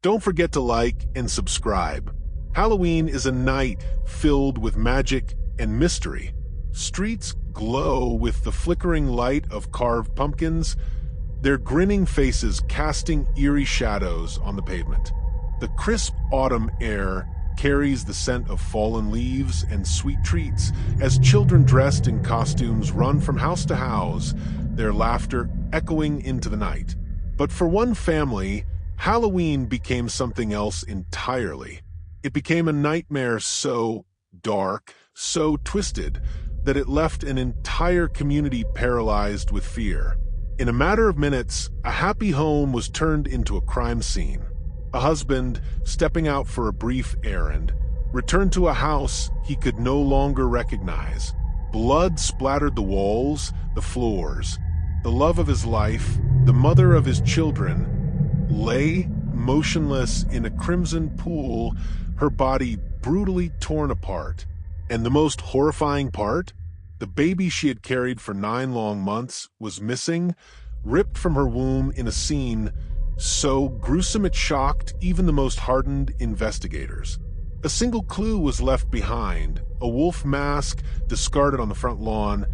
Don't forget to like and subscribe. Halloween is a night filled with magic and mystery. Streets glow with the flickering light of carved pumpkins, their grinning faces casting eerie shadows on the pavement. The crisp autumn air carries the scent of fallen leaves and sweet treats as children dressed in costumes run from house to house, their laughter echoing into the night. But for one family, Halloween became something else entirely. It became a nightmare so dark, so twisted, that it left an entire community paralyzed with fear. In a matter of minutes, a happy home was turned into a crime scene. A husband, stepping out for a brief errand, returned to a house he could no longer recognize. Blood splattered the walls, the floors. The love of his life, the mother of his children, lay motionless in a crimson pool, her body brutally torn apart. And the most horrifying part? The baby she had carried for 9 long months was missing, ripped from her womb in a scene so gruesome it shocked even the most hardened investigators. A single clue was left behind, a wolf mask discarded on the front lawn,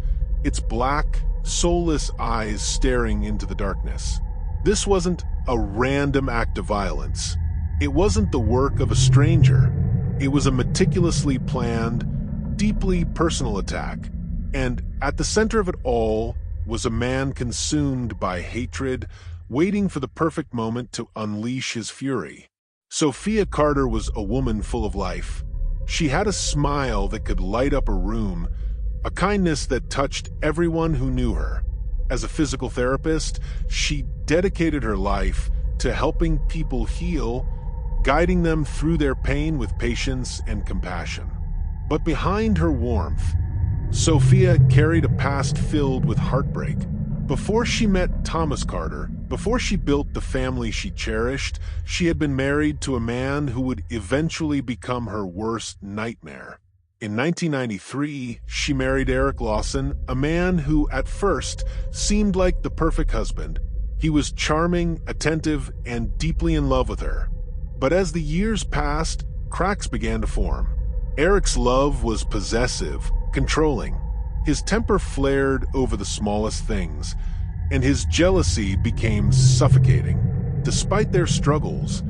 its black, soulless eyes staring into the darkness. This wasn't a random act of violence. It wasn't the work of a stranger. It was a meticulously planned, deeply personal attack. And at the center of it all was a man consumed by hatred, waiting for the perfect moment to unleash his fury. Sophia Carter was a woman full of life. She had a smile that could light up a room, a kindness that touched everyone who knew her. As a physical therapist, she dedicated her life to helping people heal, guiding them through their pain with patience and compassion. But behind her warmth, Sophia carried a past filled with heartbreak. Before she met Thomas Carter, before she built the family she cherished, she had been married to a man who would eventually become her worst nightmare. In 1993, she married Eric Lawson, a man who at first seemed like the perfect husband. He was charming, attentive, and deeply in love with her. But as the years passed, cracks began to form. Eric's love was possessive, controlling. His temper flared over the smallest things, and his jealousy became suffocating. Despite their struggles,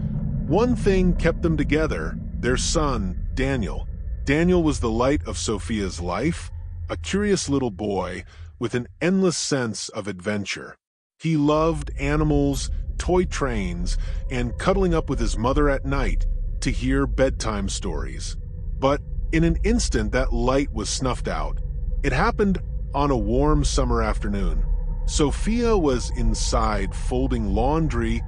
one thing kept them together: their son, Daniel. Daniel was the light of Sophia's life, a curious little boy with an endless sense of adventure. He loved animals, toy trains, and cuddling up with his mother at night to hear bedtime stories. But in an instant, that light was snuffed out. It happened on a warm summer afternoon. Sophia was inside folding laundry,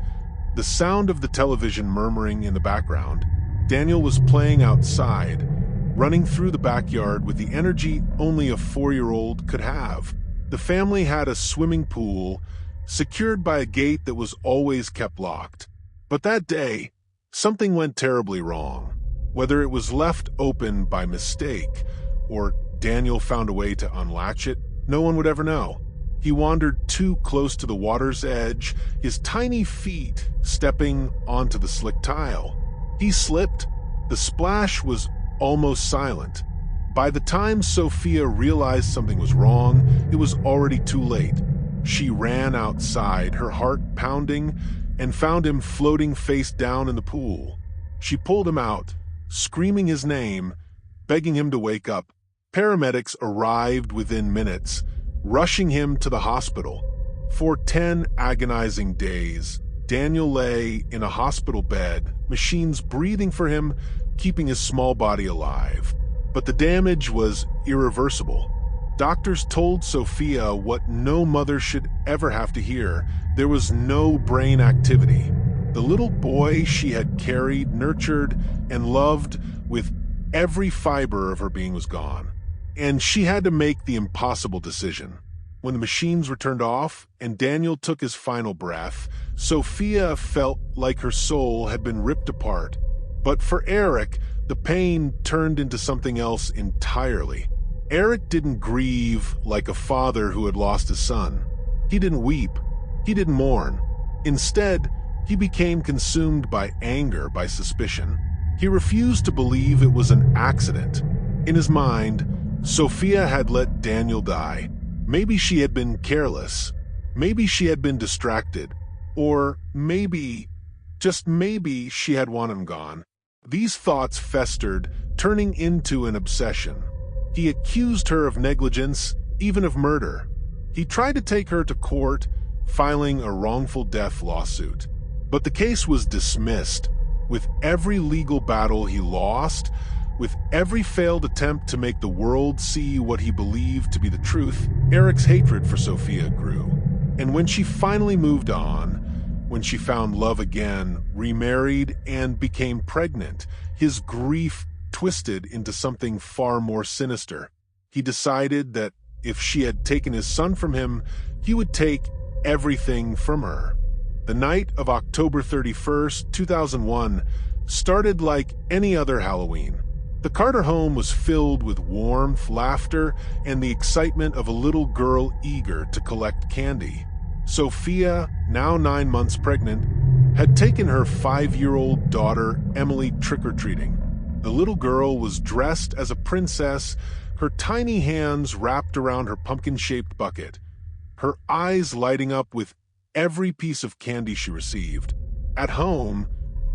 the sound of the television murmuring in the background. Daniel was playing outside, running through the backyard with the energy only a 4-year-old could have. The family had a swimming pool, secured by a gate that was always kept locked. But that day, something went terribly wrong. Whether it was left open by mistake, or Daniel found a way to unlatch it, no one would ever know. He wandered too close to the water's edge, his tiny feet stepping onto the slick tile. He slipped. The splash was almost silent. By the time Sophia realized something was wrong, it was already too late. She ran outside, her heart pounding, and found him floating face down in the pool. She pulled him out, screaming his name, begging him to wake up. Paramedics arrived within minutes, rushing him to the hospital. For 10 agonizing days, Daniel lay in a hospital bed, machines breathing for him, keeping his small body alive. But the damage was irreversible. Doctors told Sophia what no mother should ever have to hear: there was no brain activity. The little boy she had carried, nurtured, and loved with every fiber of her being was gone. And she had to make the impossible decision. When the machines were turned off and Daniel took his final breath, Sophia felt like her soul had been ripped apart. But for Eric, the pain turned into something else entirely. Eric didn't grieve like a father who had lost his son. He didn't weep. He didn't mourn. Instead, He became consumed by anger, by suspicion. He refused to believe it was an accident. In his mind, Sophia had let Daniel die. Maybe she had been careless. Maybe she had been distracted. Or maybe, just maybe, she had wanted him gone. These thoughts festered, turning into an obsession. He accused her of negligence, even of murder. He tried to take her to court, filing a wrongful death lawsuit. But the case was dismissed. With every legal battle he lost, with every failed attempt to make the world see what he believed to be the truth, Eric's hatred for Sophia grew. And when she finally moved on, when she found love again, remarried, and became pregnant, his grief twisted into something far more sinister. He decided that if she had taken his son from him, he would take everything from her. The night of October 31st, 2001, started like any other Halloween. The Carter home was filled with warmth, laughter, and the excitement of a little girl eager to collect candy. Sophia, now 9 months pregnant, had taken her 5-year-old daughter, Emily, trick-or-treating. The little girl was dressed as a princess, her tiny hands wrapped around her pumpkin-shaped bucket, her eyes lighting up with every piece of candy she received. At home,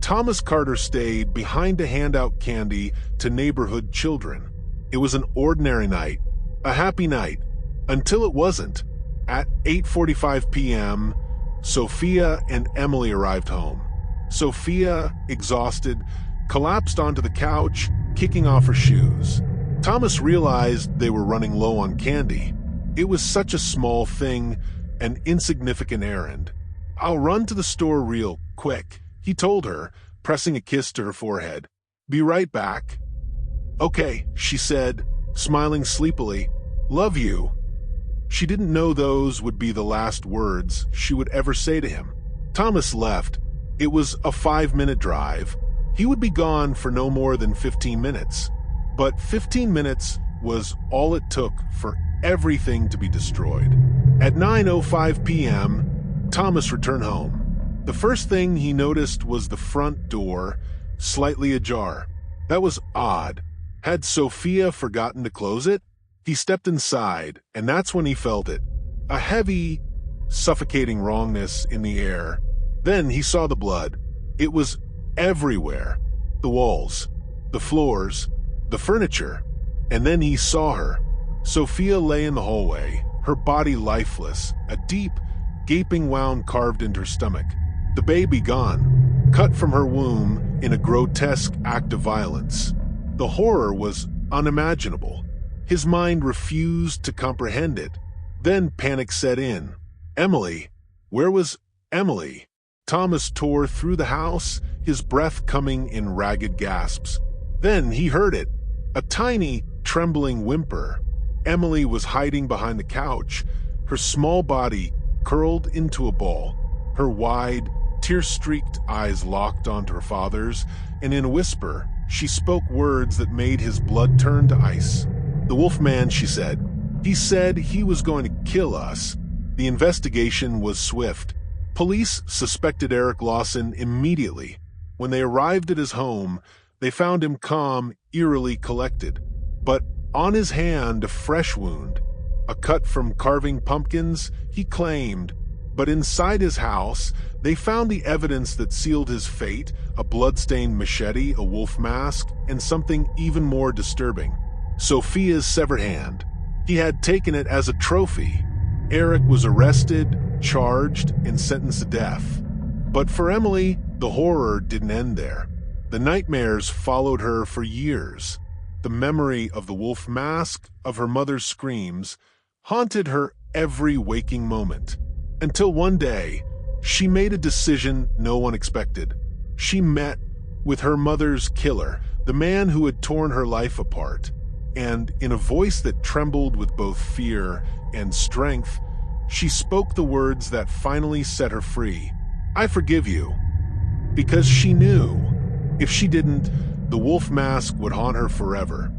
Thomas Carter stayed behind to hand out candy to neighborhood children. It was an ordinary night, a happy night, until it wasn't. At 8:45 p.m., Sophia and Emily arrived home. Sophia, exhausted, collapsed onto the couch, kicking off her shoes. Thomas realized they were running low on candy. It was such a small thing, an insignificant errand. "I'll run to the store real quick," he told her, pressing a kiss to her forehead. "Be right back." "Okay," she said, smiling sleepily. "Love you." She didn't know those would be the last words she would ever say to him. Thomas left. It was a 5-minute drive. He would be gone for no more than 15 minutes. But 15 minutes was all it took for everything to be destroyed. At 9:05 p.m., Thomas returned home. The first thing he noticed was the front door, slightly ajar. That was odd. Had Sophia forgotten to close it? He stepped inside, and that's when he felt it. A heavy, suffocating wrongness in the air. Then he saw the blood. It was everywhere. The walls, the floors, the furniture. And then he saw her. Sophia lay in the hallway, her body lifeless, a deep, gaping wound carved into her stomach. The baby gone, cut from her womb in a grotesque act of violence. The horror was unimaginable. His mind refused to comprehend it. Then panic set in. Emily. Where was Emily? Thomas tore through the house, his breath coming in ragged gasps. Then he heard it. A tiny, trembling whimper. Emily was hiding behind the couch, her small body curled into a ball. Her wide, tear-streaked eyes locked onto her father's, and in a whisper, she spoke words that made his blood turn to ice. "The Wolfman," she said. "He said he was going to kill us." The investigation was swift. Police suspected Eric Lawson immediately. When they arrived at his home, they found him calm, eerily collected. But on his hand, a fresh wound. A cut from carving pumpkins, he claimed. But inside his house, they found the evidence that sealed his fate, a blood-stained machete, a wolf mask, and something even more disturbing. Sophia's severed hand. He had taken it as a trophy. Eric was arrested, charged, and sentenced to death. But for Emily, the horror didn't end there. The nightmares followed her for years. The memory of the wolf mask, of her mother's screams, haunted her every waking moment. Until one day, she made a decision no one expected. She met with her mother's killer, the man who had torn her life apart. And in a voice that trembled with both fear and strength, she spoke the words that finally set her free. "I forgive you." Because she knew, if she didn't, the wolf mask would haunt her forever.